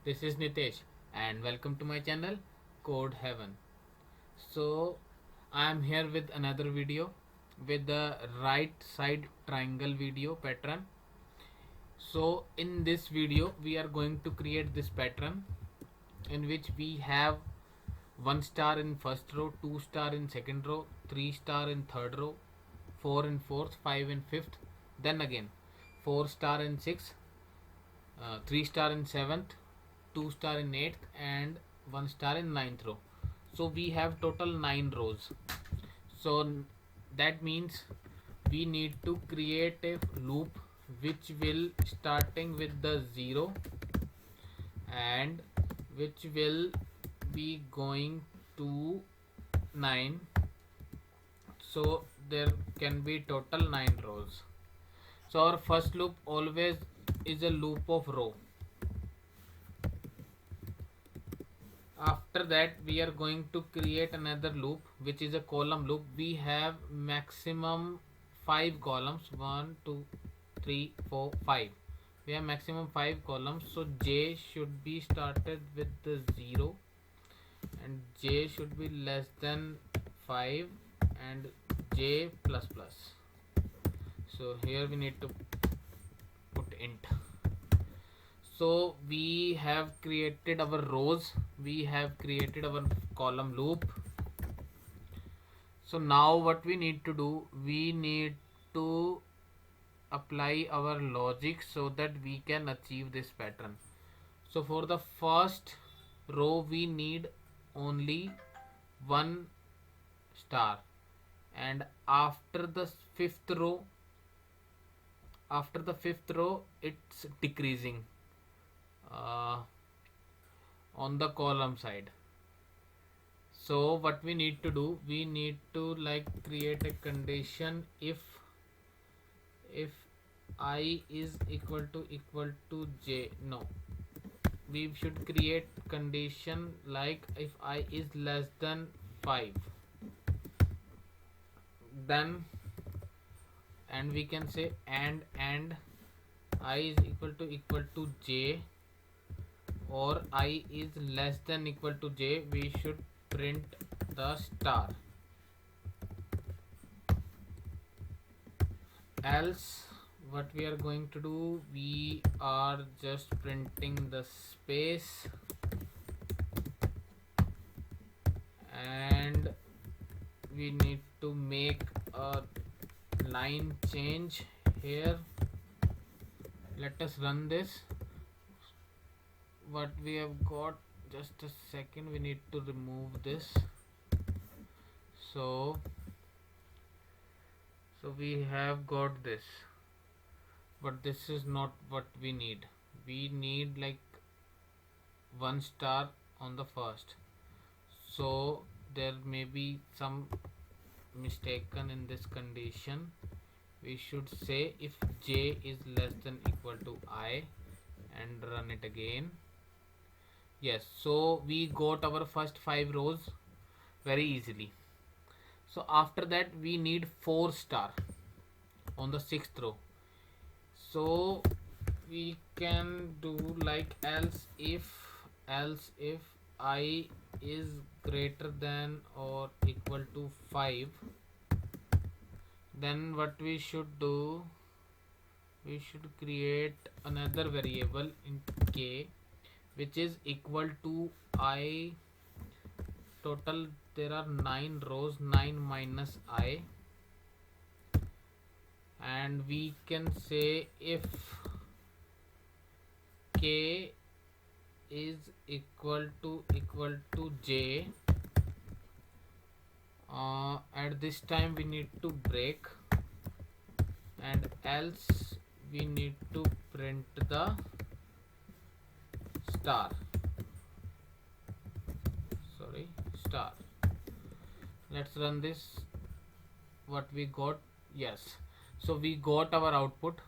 This is Nitesh and welcome to my channel Code Heaven. So I am here with another video with the right side triangle video pattern. So in this video we are going to create this pattern in which we have 1 star in first row, 2 star in second row, 3 star in third row, 4 in fourth, 5 in fifth, then again 4 star in sixth, 3 star in seventh, 2 star in eighth, and 1 star in ninth row. So we have total 9 rows. So that means we need to create a loop which will starting with the 0 and which will be going to 9. So there can be total 9 rows. So our first loop always is a loop of row. After that we are going to create another loop which is a column loop. We have maximum 5 columns, 1 2 3 4 5. We have maximum 5 columns, so j should be started with the 0 and j should be less than 5 and j plus plus. So here we need to put int. So we have created our rows, we have created our column loop. So now what we need to do, we need to apply our logic so that we can achieve this pattern. So for the first row we need only 1 star, and after the fifth row it's decreasing uh, on the column side. So what we need to do, we need to like create a condition if I is equal to j. No, we should create condition like if I is less than 5, then and we can say and I is equal to j, or I is less than equal to j, we should print the star. Else what we are going to do, we are just printing the space and we need to make a line change here. Let us run this. What we have got, just a second, we need to remove this. So we have got this, but this is not what we need. We need like 1 star on the first, so there may be some mistaken in this condition. We should say if j is less than equal to I and run it again. Yes, so we got our first 5 rows very easily. So after that we need 4 star on the 6th row. So we can do like else if I is greater than or equal to 5, then what we should do, we should create another variable in k which is equal to I. Total there are 9 rows, 9 minus I, and we can say if k is equal to j, at this time we need to break, and else we need to print the star. Star. Let's run this. What we got? Yes, so we got our output.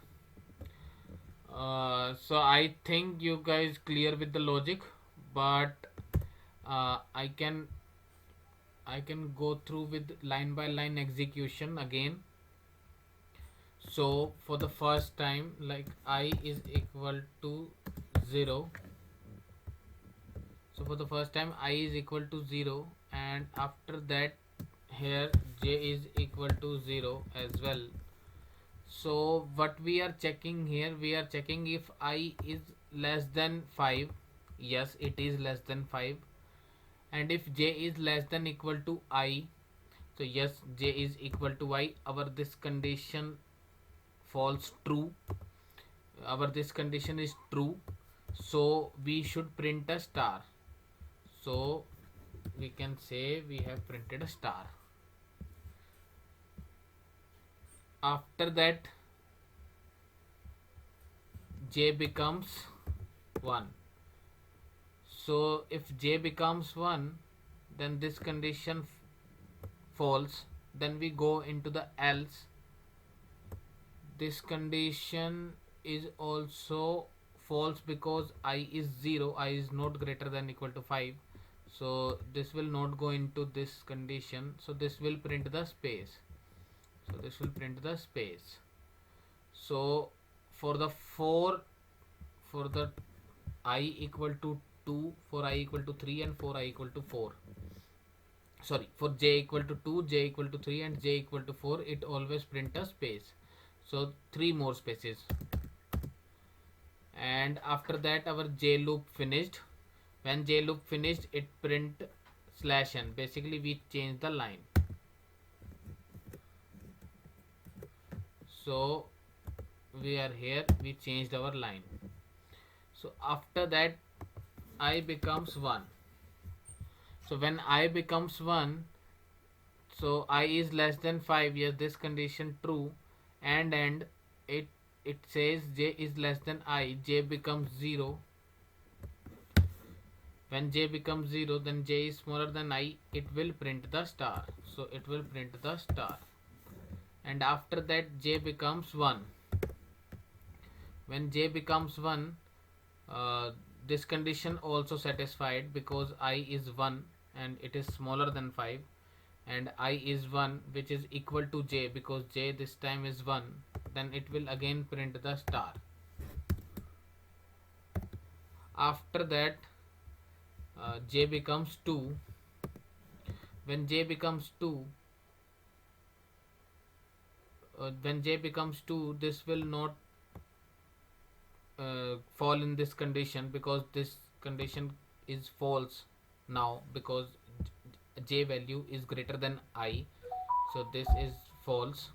So I think you guys clear with the logic, but I can go through with line by line execution again. So for the first time, like I is equal to 0, So for the first time I is equal to 0, and after that here j is equal to 0 as well. So what we are checking here, we are checking if I is less than 5. Yes, it is less than 5. And if j is less than equal to I, so yes, j is equal to I. Our this condition falls true. Our this condition is true. So we should print a star. So we can say we have printed a star. After that j becomes 1. So if j becomes 1, then this condition false. Then we go into the else. This condition is also false because I is 0, I is not greater than equal to 5. So this will not go into this condition. So this will print the space. So this will print the space. So for the for the I equal to 2, for I equal to 3, and for I equal to 4. Sorry, for j equal to 2, j equal to 3, and j equal to 4, it always print a space. So 3 more spaces. And after that our j loop finished. When j loop finished, it print /n. Basically we change the line. So we are here, we changed our line. So after that I becomes 1. So when I becomes 1, so I is less than 5. Yes, this condition true. And it says j is less than I, j becomes 0. When j becomes 0, then j is smaller than I, it will print the star. So it will print the star. And after that j becomes 1. When j becomes 1, this condition also satisfied because I is 1 and it is smaller than 5, and I is 1 which is equal to j because j this time is 1, then it will again print the star. After that j becomes 2. When j becomes 2, this will not fall in this condition because this condition is false now because j value is greater than I. So this is false.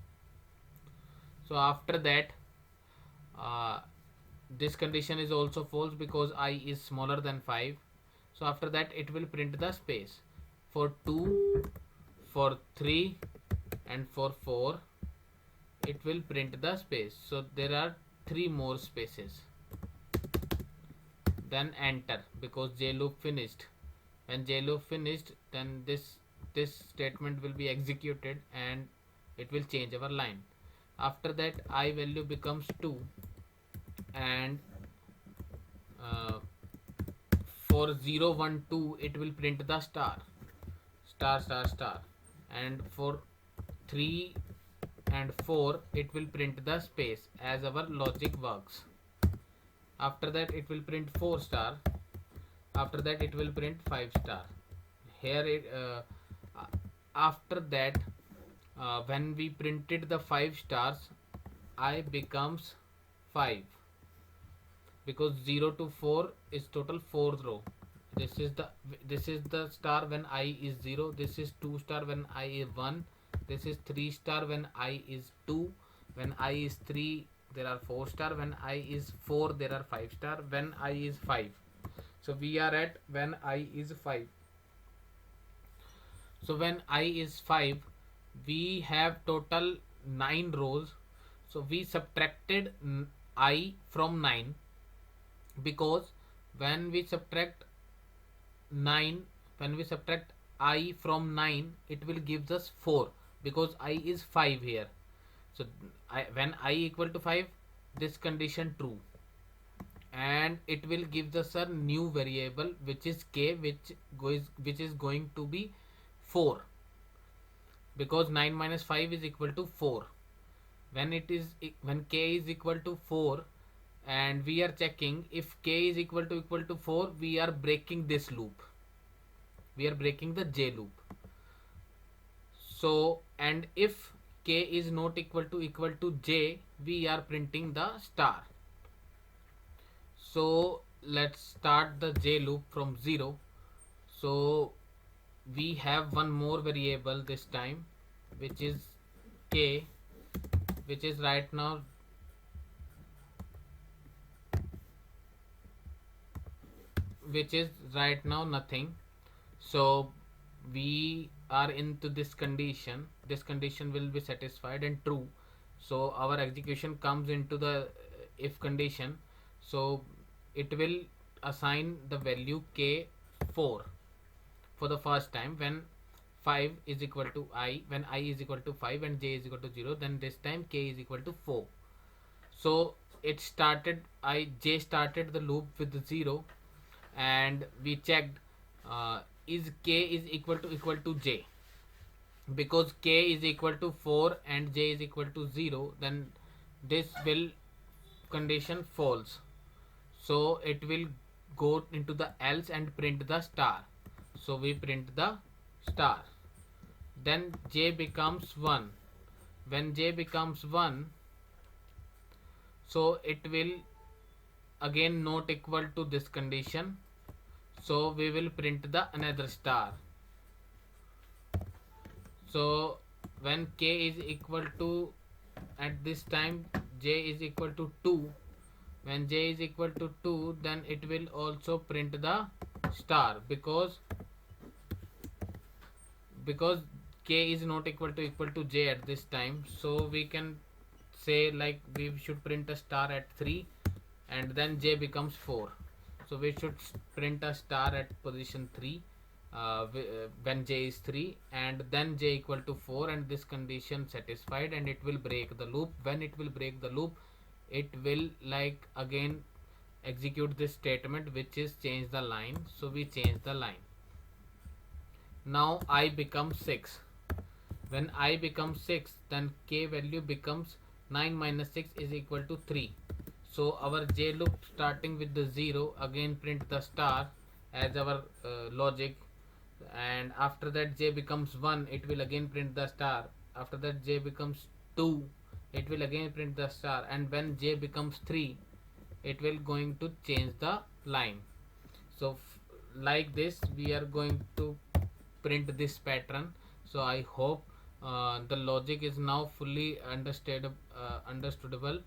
So after that this condition is also false because I is smaller than 5. So after that it will print the space. For 2, for 3, and for 4 it will print the space. So there are 3 more spaces. Then enter because j loop finished. When j loop finished, then this statement will be executed and it will change our line. After that I value becomes 2, and for 0, 1, 2 it will print the star, and for 3 and 4 it will print the space as our logic works. After that it will print 4 star. After that it will print 5 star. Here after that when we printed the 5 stars, I becomes 5 because 0 to 4 is total 4th row. This is the star when I is 0. This is 2 star when I is 1. This is 3 star when I is 2. When I is 3, there are 4 star. When I is 4, there are 5 star. When I is 5. So we are at when I is 5. So when I is 5, we have total 9 rows. So we subtracted I from 9 because when we subtract I from 9, it will give us 4 because I is 5 here. So when I equal to 5, this condition true, and it will give us a new variable which is k, which is going to be 4 because 9 minus 5 is equal to 4. When k is equal to 4, and we are checking if k is equal to 4, we are breaking this loop, we are breaking the j loop. So and if k is not equal to j, we are printing the star. So let's start the j loop from 0. So we have one more variable this time, which is k, which is right now nothing. So we are into this condition, this condition will be satisfied and true, so our execution comes into the if condition. So it will assign the value k 4 for the first time when 5 is equal to I, when I is equal to 5 and j is equal to 0, then this time k is equal to 4. So it started, j started the loop with 0, and we checked is k is equal to j. Because k is equal to 4 and j is equal to 0, then this will condition false, so it will go into the else and print the star. So we print the star, then j becomes 1. When j becomes 1, so it will again not equal to this condition, so we will print the another star. So when k is equal to, at this time j is equal to 2, when j is equal to 2, then it will also print the star, because k is not equal to j at this time. So we can say like we should print a star at 3, and then j becomes 4, so we should print a star at position 3 when j is 3, and then j equal to 4, and this condition satisfied, and it will break the loop. When it will break the loop, it will like again execute this statement, which is change the line. So we change the line. Now I becomes 6. When I becomes 6, then k value becomes 9 minus 6 is equal to 3. So our j loop starting with the 0 again print the star as our logic, and after that j becomes 1, it will again print the star. After that j becomes 2, it will again print the star, and when j becomes 3, it will going to change the line. So like this we are going to print this pattern. So I hope the logic is now fully understandable,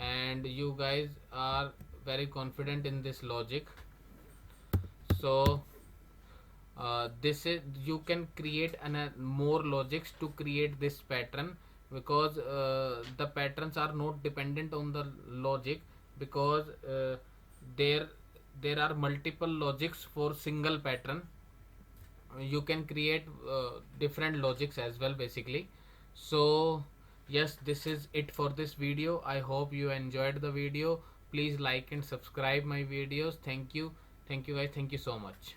and you guys are very confident in this logic. So this is, you can create more logics to create this pattern, because the patterns are not dependent on the logic, because there there are multiple logics for single pattern. You can create different logics as well basically. So yes, this is it for this video. I hope you enjoyed the video. Please like and subscribe my videos. Thank you guys, thank you so much.